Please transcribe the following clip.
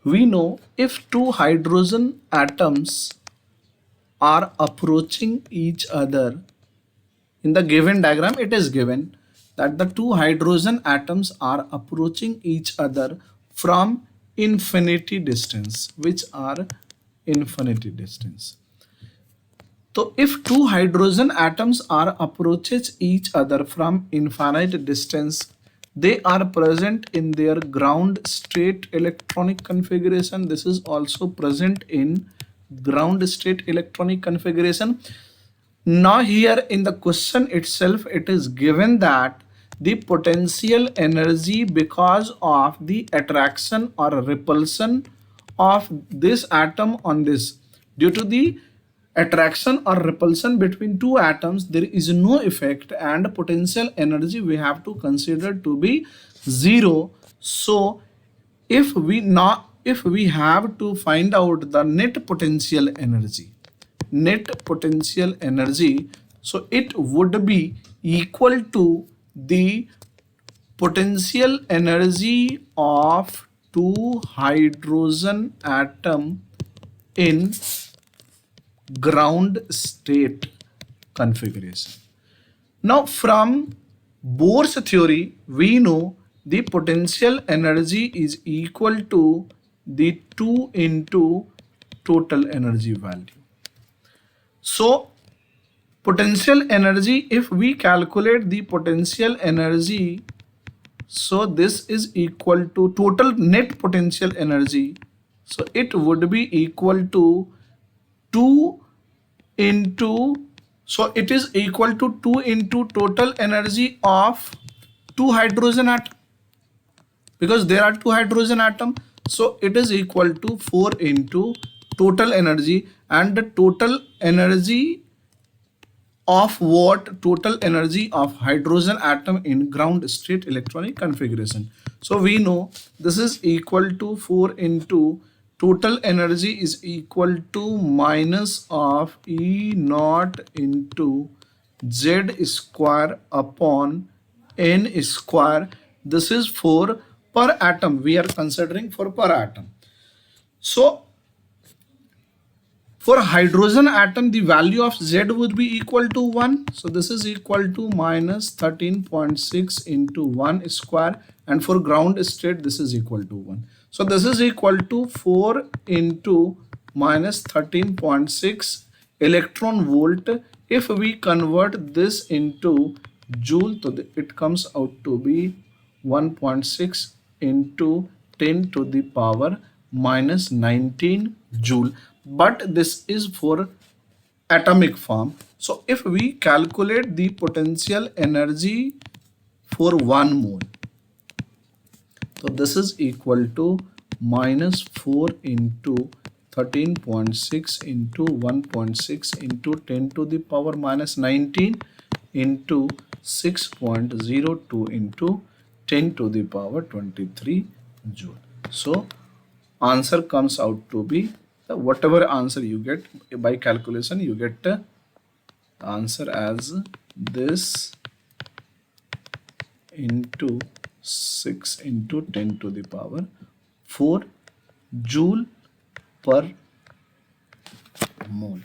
We know if two hydrogen atoms are approaching each other, in the given diagram it is given that the two hydrogen atoms are approaching each other from infinity distance, which are infinity distance. So if two hydrogen atoms are approaches each other from infinite distance, they are present in their ground state electronic configuration. This is also present in ground state electronic configuration. Now here in the question itself, it is given that the potential energy because of the attraction or repulsion of this atom on this, due to the attraction or repulsion between two atoms, there is no effect and potential energy we have to consider to be zero. So if we have to find out the net potential energy, so it would be equal to the potential energy of two hydrogen atom in ground state configuration. Now from Bohr's theory, we know the potential energy is equal to the 2 into total energy value. So potential energy, if we calculate the potential energy, so this is equal to total net potential energy. So it would be equal to 2 into, so it is equal to 2 into total energy of two hydrogen atom, because there are two hydrogen atom. So it is equal to 4 into total energy, and the total energy of what? Total energy of hydrogen atom in ground state electronic configuration. So we know this is equal to 4 into total energy is equal to minus of E naught into Z square upon N square. This is for per atom. We are considering for per atom. So for hydrogen atom, the value of Z would be equal to 1. So this is equal to minus 13.6 into 1 square. And for ground state, this is equal to 1. So this is equal to 4 into minus 13.6 electron volt. If we convert this into joule, so it comes out to be 1.6 into 10 to the power minus 19 joule. But this is for atomic form. So if we calculate the potential energy for 1 mole, so this is equal to minus 4 into 13.6 into 1.6 into 10 to the power minus 19 into 6.02 into 10 to the power 23 joule. So answer comes out to be, whatever answer you get by calculation, you get the answer as this into 6 into 10 to the power 4 joule per mole.